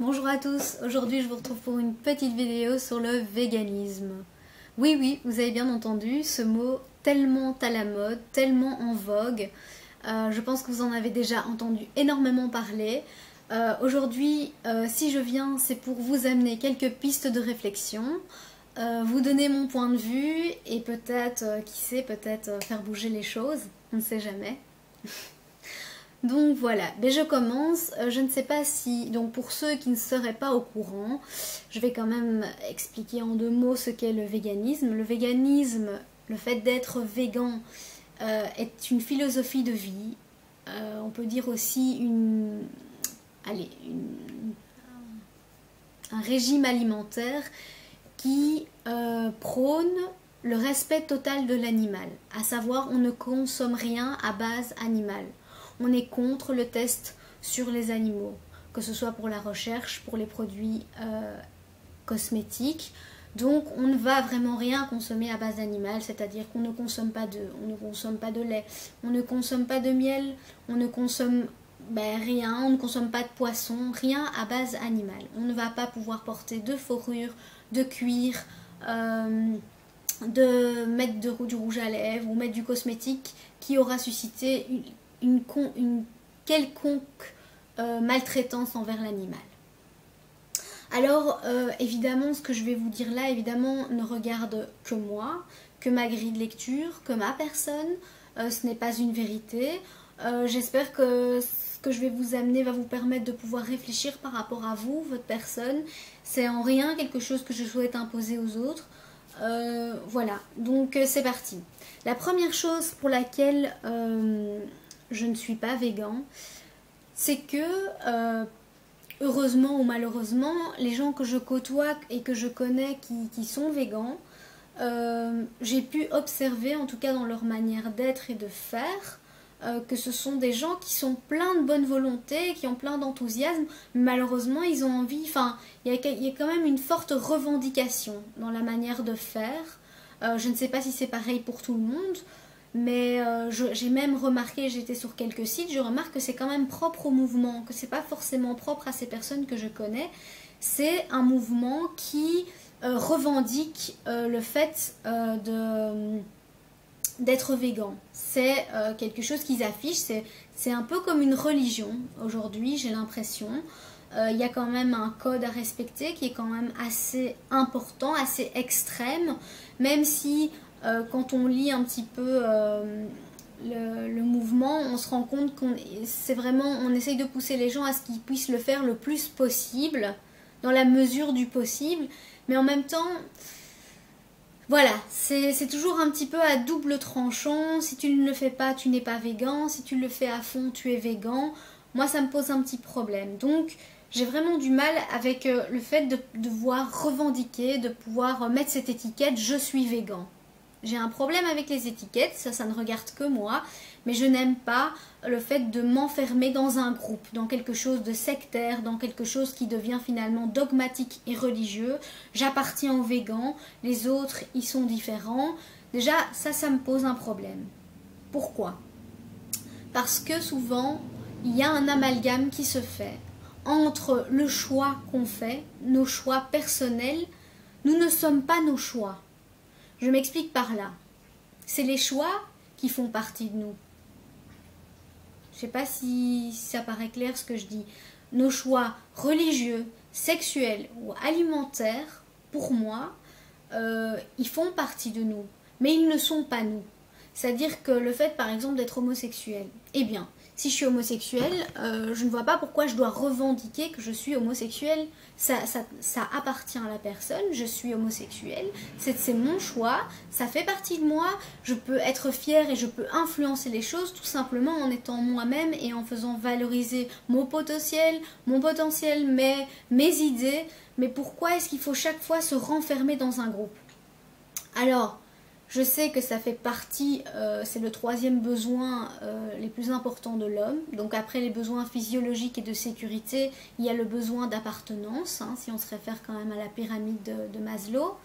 Bonjour à tous, aujourd'hui je vous retrouve pour une petite vidéo sur le véganisme. Oui, vous avez bien entendu, ce mot tellement à la mode, tellement en vogue. Je pense que vous en avez déjà entendu énormément parler. Aujourd'hui, si je viens, c'est pour vous amener quelques pistes de réflexion, vous donner mon point de vue et peut-être, qui sait, peut-être faire bouger les choses, on ne sait jamais. Donc voilà, mais je commence. Je ne sais pas si, donc pour ceux qui ne seraient pas au courant, je vais quand même expliquer en 2 mots ce qu'est le véganisme. Le véganisme, le fait d'être végan, est une philosophie de vie. On peut dire aussi un régime alimentaire qui prône le respect total de l'animal. À savoir, on ne consomme rien à base animale. On est contre le test sur les animaux, que ce soit pour la recherche, pour les produits cosmétiques. Donc on ne va vraiment rien consommer à base animale, c'est-à-dire qu'on ne consomme pas d'œufs, on ne consomme pas de lait, on ne consomme pas de miel, on ne consomme rien, on ne consomme pas de poisson, rien à base animale. On ne va pas pouvoir porter de fourrure, de cuir, de mettre du rouge à lèvres ou mettre du cosmétique qui aura suscité une quelconque maltraitance envers l'animal. Alors évidemment ce que je vais vous dire là évidemment ne regarde que moi, que ma grille de lecture, que ma personne, ce n'est pas une vérité. J'espère que ce que je vais vous amener va vous permettre de pouvoir réfléchir par rapport à vous, votre personne. C'est en rien quelque chose que je souhaite imposer aux autres. Voilà, donc c'est parti. La première chose pour laquelle je ne suis pas végan, c'est que heureusement ou malheureusement, les gens que je côtoie et que je connais qui sont végans, j'ai pu observer, en tout cas dans leur manière d'être et de faire, que ce sont des gens qui sont pleins de bonne volonté, qui ont plein d'enthousiasme, mais malheureusement ils ont envie, enfin il y a quand même une forte revendication dans la manière de faire. Je ne sais pas si c'est pareil pour tout le monde, mais j'ai même remarqué, j'étais sur quelques sites, je remarque que c'est quand même propre au mouvement, que c'est pas forcément propre à ces personnes que je connais. C'est un mouvement qui revendique le fait d'être végan. C'est quelque chose qu'ils affichent, c'est un peu comme une religion aujourd'hui, j'ai l'impression. Il y a quand même un code à respecter qui est quand même assez important, assez extrême, même si quand on lit un petit peu le mouvement, on se rend compte qu'on c'est vraiment, on essaye de pousser les gens à ce qu'ils puissent le faire le plus possible, dans la mesure du possible, mais en même temps, voilà, c'est toujours un petit peu à double tranchant. Si tu ne le fais pas, tu n'es pas végan, si tu le fais à fond, tu es végan. Moi, ça me pose un petit problème. Donc, j'ai vraiment du mal avec le fait de devoir revendiquer, de pouvoir mettre cette étiquette « je suis végan ». J'ai un problème avec les étiquettes, ça ne regarde que moi, mais je n'aime pas le fait de m'enfermer dans un groupe, dans quelque chose de sectaire, dans quelque chose qui devient finalement dogmatique et religieux. J'appartiens aux végans, les autres, ils sont différents. Déjà, ça me pose un problème. Pourquoi? Parce que souvent, il y a un amalgame qui se fait entre le choix qu'on fait, nos choix personnels. Nous ne sommes pas nos choix. Je m'explique par là. C'est les choix qui font partie de nous. Je ne sais pas si ça paraît clair ce que je dis. Nos choix religieux, sexuels ou alimentaires, pour moi, ils font partie de nous. Mais ils ne sont pas nous. C'est-à-dire que le fait, par exemple, d'être homosexuel, eh bien, si je suis homosexuelle, je ne vois pas pourquoi je dois revendiquer que je suis homosexuelle. Ça appartient à la personne, je suis homosexuelle, c'est mon choix, ça fait partie de moi, je peux être fière et je peux influencer les choses tout simplement en étant moi-même et en faisant valoriser mon potentiel, mes idées. Mais pourquoi est-ce qu'il faut chaque fois se renfermer dans un groupe? Alors, je sais que ça fait partie, c'est le 3e besoin les plus importants de l'homme. Donc après les besoins physiologiques et de sécurité, il y a le besoin d'appartenance, hein, si on se réfère quand même à la pyramide de Maslow.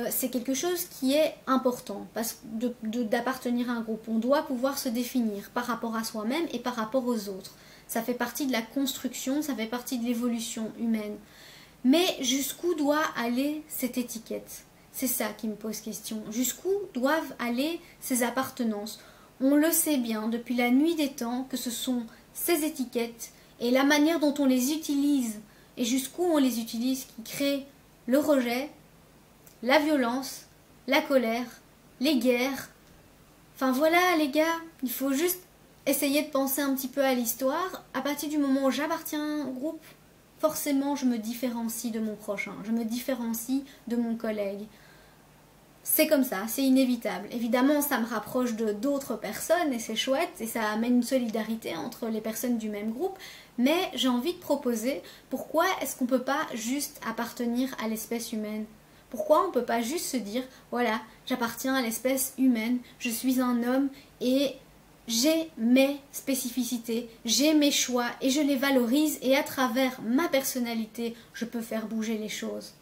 C'est quelque chose qui est important parce d'appartenir à un groupe. On doit pouvoir se définir par rapport à soi-même et par rapport aux autres. ça fait partie de la construction, ça fait partie de l'évolution humaine. Mais jusqu'où doit aller cette étiquette? C'est ça qui me pose question. Jusqu'où doivent aller ces appartenances? On le sait bien depuis la nuit des temps que ce sont ces étiquettes et la manière dont on les utilise et jusqu'où on les utilise qui crée le rejet, la violence, la colère, les guerres. Enfin voilà les gars, il faut juste essayer de penser un petit peu à l'histoire. À partir du moment où j'appartiens à un groupe, forcément je me différencie de mon prochain, je me différencie de mon collègue. C'est comme ça, c'est inévitable. Évidemment, ça me rapproche de d'autres personnes et c'est chouette et ça amène une solidarité entre les personnes du même groupe. Mais j'ai envie de proposer, pourquoi est-ce qu'on ne peut pas juste appartenir à l'espèce humaine? Pourquoi on ne peut pas juste se dire, voilà, j'appartiens à l'espèce humaine, je suis un homme et j'ai mes spécificités, j'ai mes choix et je les valorise et à travers ma personnalité, je peux faire bouger les choses.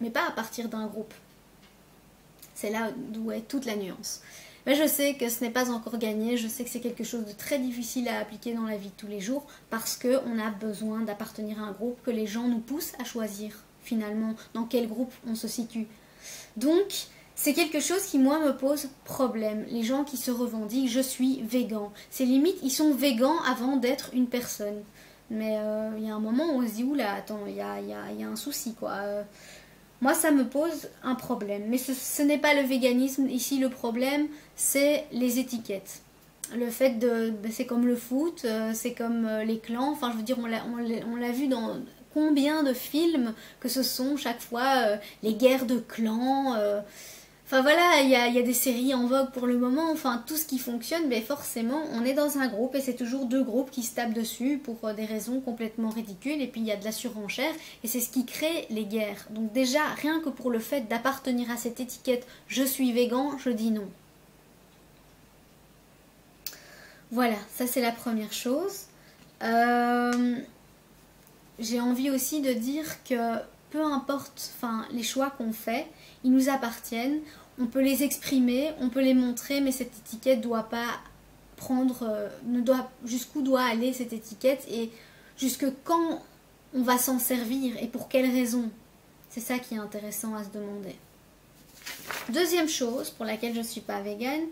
Mais pas à partir d'un groupe. C'est là d'où est toute la nuance. Mais je sais que ce n'est pas encore gagné, je sais que c'est quelque chose de très difficile à appliquer dans la vie de tous les jours parce qu'on a besoin d'appartenir à un groupe, que les gens nous poussent à choisir finalement dans quel groupe on se situe. Donc, c'est quelque chose qui, moi, me pose problème. Les gens qui se revendiquent, je suis végan. C'est limite, ils sont végans avant d'être une personne. Mais il y a un moment où on se dit, oula, attends, il y a un souci, quoi. Moi, ça me pose un problème. Mais ce n'est pas le véganisme. Ici, le problème, c'est les étiquettes. Le fait de... C'est comme le foot, c'est comme les clans. Enfin, je veux dire, on l'a vu dans combien de films que ce sont chaque fois les guerres de clans. Enfin voilà, il y a des séries en vogue pour le moment, enfin tout ce qui fonctionne, mais forcément on est dans un groupe et c'est toujours deux groupes qui se tapent dessus pour des raisons complètement ridicules et puis il y a de la surenchère et c'est ce qui crée les guerres. Donc déjà, rien que pour le fait d'appartenir à cette étiquette « je suis végan », je dis non. Voilà, ça c'est la première chose. J'ai envie aussi de dire que peu importe les choix qu'on fait, ils nous appartiennent. On peut les exprimer, on peut les montrer, mais cette étiquette doit pas prendre, jusqu'où doit aller cette étiquette et jusque quand on va s'en servir et pour quelles raisons. C'est ça qui est intéressant à se demander. Deuxième chose pour laquelle je ne suis pas végane,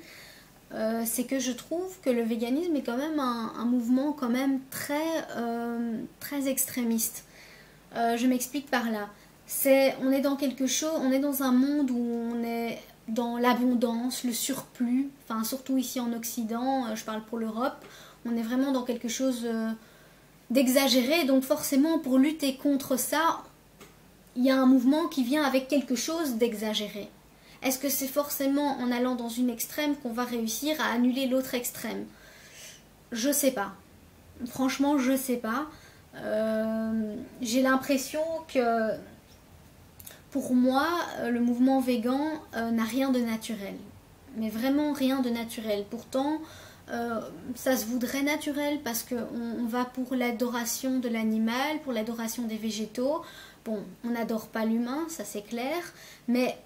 c'est que je trouve que le véganisme est quand même un mouvement quand même très extrémiste. Je m'explique par là. On est dans quelque chose, on est dans un monde où on est dans l'abondance, le surplus, enfin surtout ici en Occident, je parle pour l'Europe, on est vraiment dans quelque chose d'exagéré, donc forcément pour lutter contre ça, il y a un mouvement qui vient avec quelque chose d'exagéré. Est-ce que c'est forcément en allant dans une extrême qu'on va réussir à annuler l'autre extrême? Je sais pas. Franchement, je sais pas. J'ai l'impression que pour moi, le mouvement végan n'a rien de naturel. Mais vraiment rien de naturel. Pourtant, ça se voudrait naturel parce qu'on va pour l'adoration de l'animal, pour l'adoration des végétaux. Bon, on n'adore pas l'humain, ça c'est clair. Mais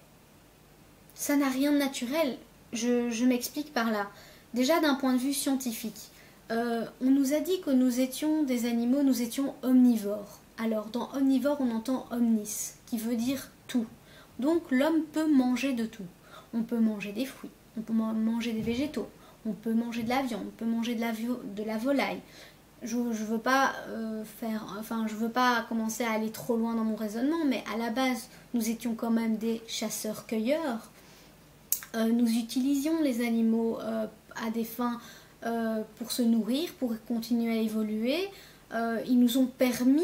ça n'a rien de naturel. Je m'explique par là. Déjà d'un point de vue scientifique. On nous a dit que nous étions des animaux, nous étions omnivores. Alors, dans omnivore, on entend omnis, qui veut dire tout. Donc, l'homme peut manger de tout. On peut manger des fruits, on peut manger des végétaux, on peut manger de la viande, on peut manger de la volaille. Je veux pas je veux pas commencer à aller trop loin dans mon raisonnement, mais à la base, nous étions quand même des chasseurs-cueilleurs. Nous utilisions les animaux à des fins pour se nourrir, pour continuer à évoluer. Ils nous ont permis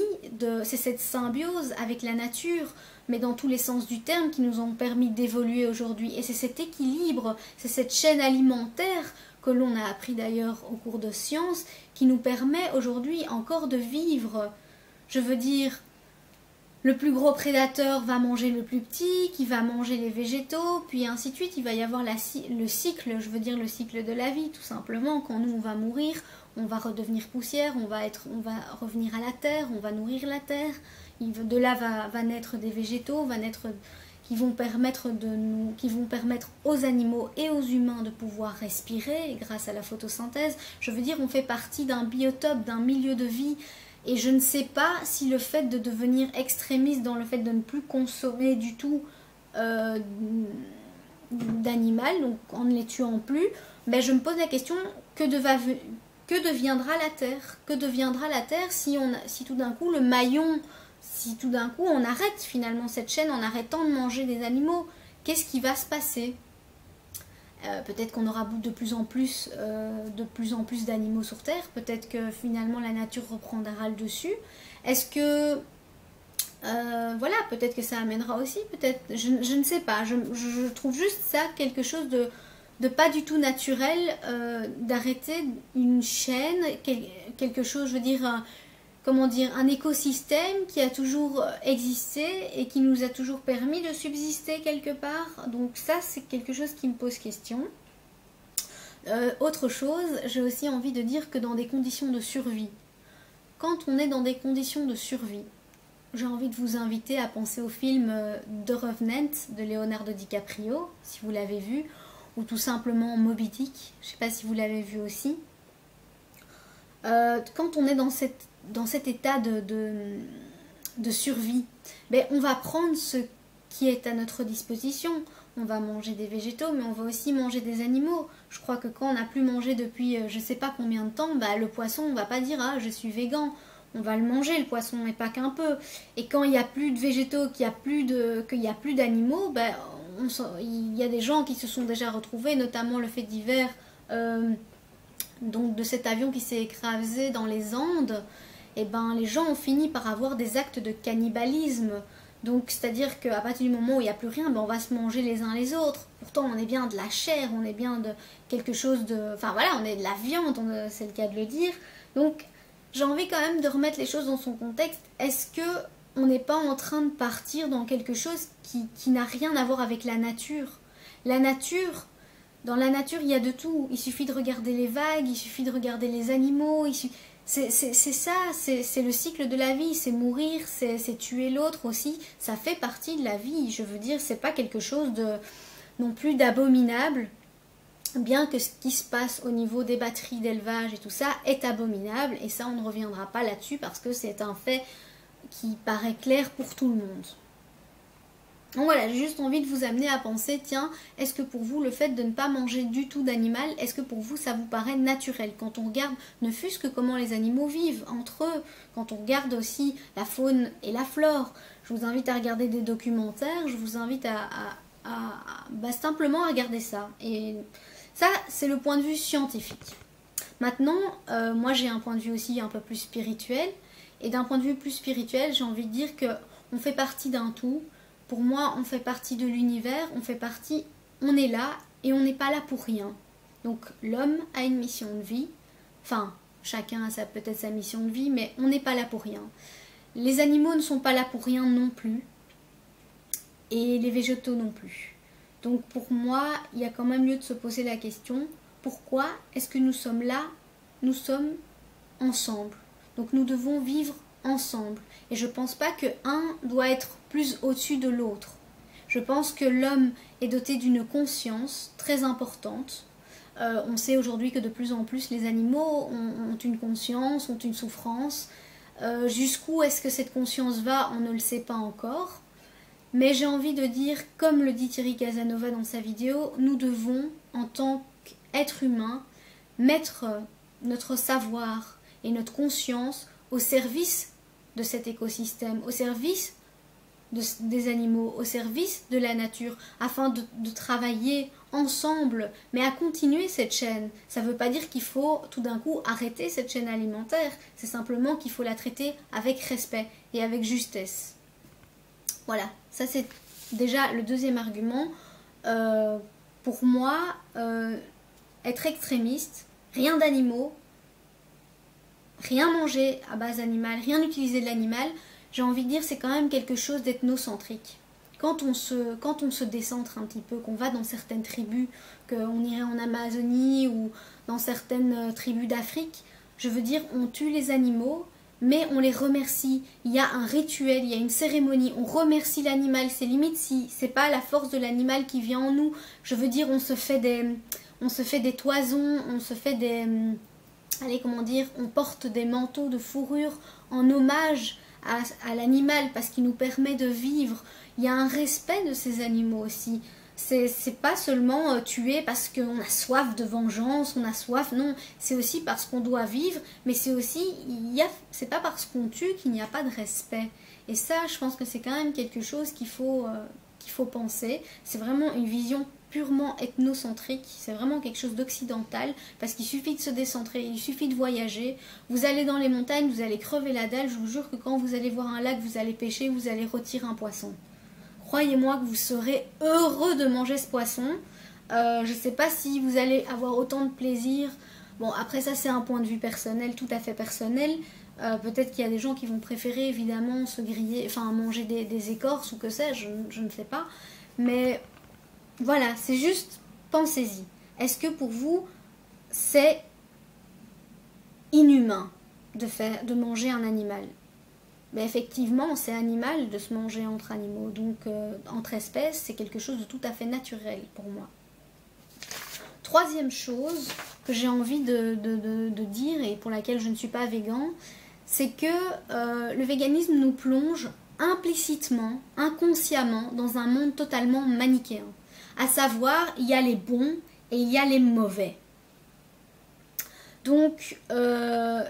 c'est cette symbiose avec la nature, mais dans tous les sens du terme, qui nous ont permis d'évoluer aujourd'hui. Et c'est cet équilibre, c'est cette chaîne alimentaire que l'on a appris d'ailleurs au cours de sciences, qui nous permet aujourd'hui encore de vivre. Je veux dire, le plus gros prédateur va manger le plus petit, qui va manger les végétaux, puis ainsi de suite. Il va y avoir le cycle, je veux dire le cycle de la vie, tout simplement. Quand nous, on va mourir, on va redevenir poussière, on va revenir à la terre, on va nourrir la terre. De là va naître des végétaux, qui vont permettre aux animaux et aux humains de pouvoir respirer grâce à la photosynthèse. Je veux dire, on fait partie d'un biotope, d'un milieu de vie, et je ne sais pas si le fait de devenir extrémiste dans le fait de ne plus consommer du tout d'animal, donc en ne les tuant plus, ben je me pose la question, que deviendra la Terre? Que deviendra la Terre si tout d'un coup le maillon, si tout d'un coup on arrête finalement cette chaîne en arrêtant de manger des animaux? Qu'est-ce qui va se passer? Peut-être qu'on aura de plus en plus d'animaux sur Terre, peut-être que finalement la nature reprendra le dessus. Est-ce que voilà, peut-être que ça amènera aussi, peut-être, je ne sais pas, je trouve juste ça quelque chose de pas du tout naturel, d'arrêter une chaîne, quelque chose, je veux dire, comment dire, un écosystème qui a toujours existé et qui nous a toujours permis de subsister quelque part. Donc ça, c'est quelque chose qui me pose question. Autre chose, j'ai aussi envie de dire que dans des conditions de survie, quand on est dans des conditions de survie, j'ai envie de vous inviter à penser au film The Revenant de Leonardo DiCaprio, si vous l'avez vu, ou tout simplement Moby Dick, je ne sais pas si vous l'avez vu aussi. Quand on est dans cet état de survie, ben, on va prendre ce qui est à notre disposition. On va manger des végétaux, mais on va aussi manger des animaux. Je crois que quand on n'a plus mangé depuis je ne sais pas combien de temps, ben, le poisson, on ne va pas dire « Ah, je suis végan ». On va le manger, le poisson, et pas qu'un peu. Et quand il n'y a plus de végétaux, qu'il n'y a plus d'animaux, ben, il y a des gens qui se sont déjà retrouvés, notamment le fait divers donc de cet avion qui s'est écrasé dans les Andes. Et ben, les gens ont fini par avoir des actes de cannibalisme. Donc, c'est-à-dire qu'à partir du moment où il n'y a plus rien, ben, on va se manger les uns les autres. Pourtant, on est bien de la chair, on est bien de quelque chose de... Enfin voilà, on est de la viande, c'est le cas de le dire. Donc, j'ai envie quand même de remettre les choses dans son contexte. Est-ce que on n'est pas en train de partir dans quelque chose qui n'a rien à voir avec la nature? La nature, dans la nature, il y a de tout. Il suffit de regarder les vagues, il suffit de regarder les animaux. C'est ça, c'est le cycle de la vie. C'est mourir, c'est tuer l'autre aussi. Ça fait partie de la vie. Je veux dire, c'est pas quelque chose de non plus d'abominable. Bien que ce qui se passe au niveau des batteries d'élevage et tout ça est abominable, et ça on ne reviendra pas là-dessus parce que c'est un fait qui paraît clair pour tout le monde. Donc voilà, j'ai juste envie de vous amener à penser, tiens, est-ce que pour vous le fait de ne pas manger du tout d'animal, est-ce que pour vous ça vous paraît naturel? Quand on regarde ne fût-ce que comment les animaux vivent entre eux, quand on regarde aussi la faune et la flore, je vous invite à regarder des documentaires, je vous invite simplement à regarder ça. Et ça, c'est le point de vue scientifique. Maintenant, moi j'ai un point de vue aussi un peu plus spirituel. Et d'un point de vue plus spirituel, j'ai envie de dire qu'on fait partie d'un tout. Pour moi, on fait partie de l'univers, on est là et on n'est pas là pour rien. Donc l'homme a une mission de vie. Enfin, chacun a peut-être sa mission de vie, mais on n'est pas là pour rien. Les animaux ne sont pas là pour rien non plus. Et les végétaux non plus. Donc pour moi, il y a quand même lieu de se poser la question, pourquoi est-ce que nous sommes là? Nous sommes ensemble. Donc nous devons vivre ensemble. Et je ne pense pas qu'un doit être plus au-dessus de l'autre. Je pense que l'homme est doté d'une conscience très importante. On sait aujourd'hui que de plus en plus les animaux ont une conscience, ont une souffrance. Jusqu'où est-ce que cette conscience va? On ne le sait pas encore. Mais j'ai envie de dire, comme le dit Thierry Casanova dans sa vidéo, nous devons, en tant qu'êtres humains, mettre notre savoir et notre conscience au service de cet écosystème, au service des animaux, au service de la nature, afin de travailler ensemble, mais à continuer cette chaîne. Ça ne veut pas dire qu'il faut tout d'un coup arrêter cette chaîne alimentaire, c'est simplement qu'il faut la traiter avec respect et avec justesse. Voilà, ça c'est déjà le deuxième argument. Pour moi, être extrémiste, rien d'animaux, rien manger à base animale, rien utiliser de l'animal, j'ai envie de dire c'est quand même quelque chose d'ethnocentrique. Quand on se décentre un petit peu, qu'on va dans certaines tribus, qu'on irait en Amazonie ou dans certaines tribus d'Afrique, je veux dire on tue les animaux, mais on les remercie. Il y a un rituel, il y a une cérémonie, on remercie l'animal. C'est limite si c'est pas la force de l'animal qui vient en nous. Je veux dire, on se fait des toisons, on se fait des... allez, comment dire, on porte des manteaux de fourrure en hommage à l'animal parce qu'il nous permet de vivre. Il y a un respect de ces animaux aussi. C'est pas seulement tuer parce qu'on a soif de vengeance, on a soif, non, c'est aussi parce qu'on doit vivre, mais c'est aussi, c'est pas parce qu'on tue qu'il n'y a pas de respect. Et ça, je pense que c'est quand même quelque chose qu'il faut penser. C'est vraiment une vision purement ethnocentrique, c'est vraiment quelque chose d'occidental, parce qu'il suffit de se décentrer, il suffit de voyager. Vous allez dans les montagnes, vous allez crever la dalle, je vous jure que quand vous allez voir un lac, vous allez pêcher, vous allez retirer un poisson. Croyez-moi que vous serez heureux de manger ce poisson. Je ne sais pas si vous allez avoir autant de plaisir. Bon, après ça, c'est un point de vue personnel, tout à fait personnel. Peut-être qu'il y a des gens qui vont préférer évidemment se griller, enfin manger des écorces ou que sais-je, je ne sais pas. Mais voilà, c'est juste, pensez-y. Est-ce que pour vous, c'est inhumain de manger un animal ? Mais effectivement, c'est animal de se manger entre animaux, donc entre espèces, c'est quelque chose de tout à fait naturel pour moi. Troisième chose que j'ai envie de dire et pour laquelle je ne suis pas végan, c'est que le véganisme nous plonge implicitement, inconsciemment, dans un monde totalement manichéen. À savoir, il y a les bons et il y a les mauvais. Donc, enfin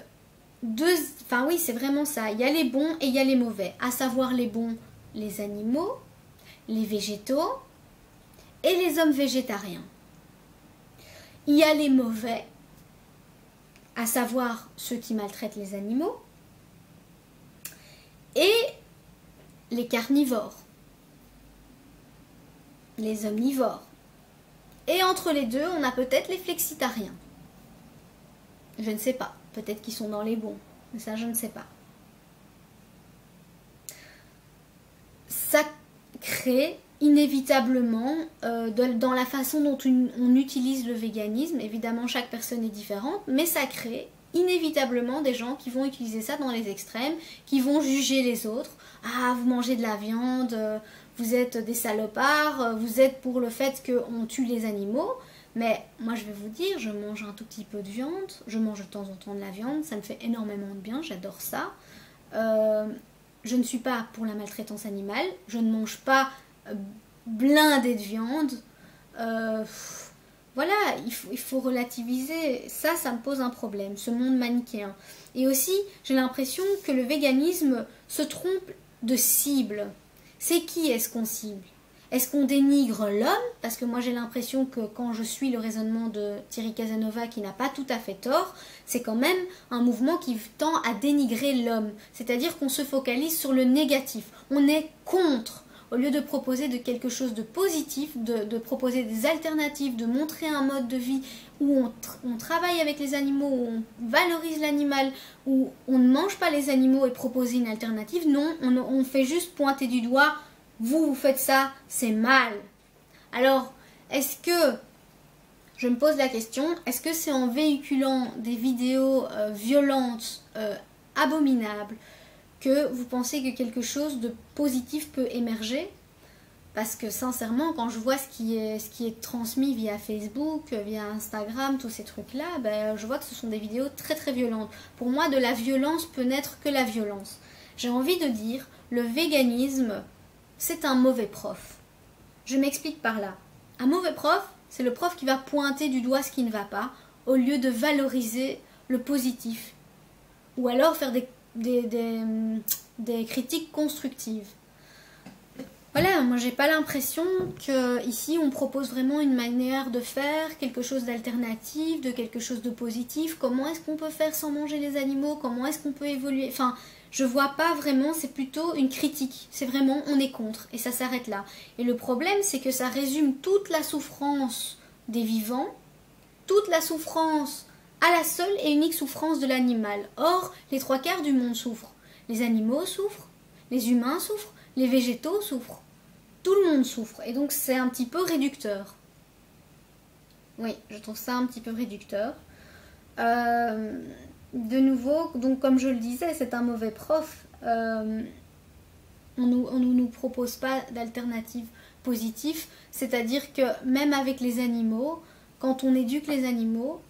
oui, c'est vraiment ça. Il y a les bons et il y a les mauvais. À savoir les bons, les animaux, les végétaux et les hommes végétariens. Il y a les mauvais, à savoir ceux qui maltraitent les animaux, et les carnivores, les omnivores. Et entre les deux, on a peut-être les flexitariens. Je ne sais pas. Peut-être qu'ils sont dans les bons. Mais ça, je ne sais pas. Ça crée inévitablement, dans la façon dont on utilise le véganisme, évidemment, chaque personne est différente, mais ça crée inévitablement des gens qui vont utiliser ça dans les extrêmes, qui vont juger les autres. Ah, vous mangez de la viande, vous êtes des salopards, vous êtes pour le fait qu'on tue les animaux. Mais moi je vais vous dire, je mange un tout petit peu de viande, je mange de temps en temps de la viande, ça me fait énormément de bien, j'adore ça. Je ne suis pas pour la maltraitance animale, je ne mange pas blindé de viande. Voilà, il faut relativiser, ça me pose un problème, ce monde manichéen. Et aussi, j'ai l'impression que le véganisme se trompe de cible. C'est qui est-ce qu'on cible ? Est-ce qu'on dénigre l'homme? Parce que moi j'ai l'impression que quand je suis le raisonnement de Thierry Casanova, qui n'a pas tout à fait tort, c'est quand même un mouvement qui tend à dénigrer l'homme. C'est-à-dire qu'on se focalise sur le négatif. On est contre. Au lieu de proposer quelque chose de positif, de proposer des alternatives, de montrer un mode de vie où on travaille avec les animaux, où on valorise l'animal, où on ne mange pas les animaux et proposer une alternative, non, on fait juste pointer du doigt. Vous faites ça, c'est mal. Alors, est-ce que, je me pose la question, est-ce que c'est en véhiculant des vidéos violentes, abominables, que vous pensez que quelque chose de positif peut émerger? Parce que sincèrement, quand je vois ce qui est transmis via Facebook, via Instagram, tous ces trucs-là, ben, je vois que ce sont des vidéos très très violentes. Pour moi, de la violence peut naître que la violence. J'ai envie de dire, le véganisme, c'est un mauvais prof. Je m'explique par là. Un mauvais prof, c'est le prof qui va pointer du doigt ce qui ne va pas, au lieu de valoriser le positif. Ou alors faire des critiques constructives. Voilà, moi j'ai pas l'impression qu'ici on propose vraiment une manière de faire, quelque chose d'alternatif, de quelque chose de positif. Comment est-ce qu'on peut faire sans manger les animaux? Comment est-ce qu'on peut évoluer? Enfin, je vois pas vraiment, c'est plutôt une critique. C'est vraiment, on est contre, et ça s'arrête là. Et le problème, c'est que ça résume toute la souffrance des vivants, toute la souffrance à la seule et unique souffrance de l'animal. Or, les 3/4 du monde souffrent. Les animaux souffrent, les humains souffrent, les végétaux souffrent. Tout le monde souffre. Et donc, c'est un petit peu réducteur. Oui, je trouve ça un petit peu réducteur. de nouveau, donc comme je le disais, c'est un mauvais prof. On ne nous propose pas d'alternatives positives, c'est-à-dire que même avec les animaux, quand on éduque les animaux,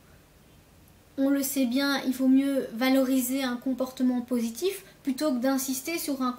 on le sait bien, il vaut mieux valoriser un comportement positif plutôt que d'insister sur un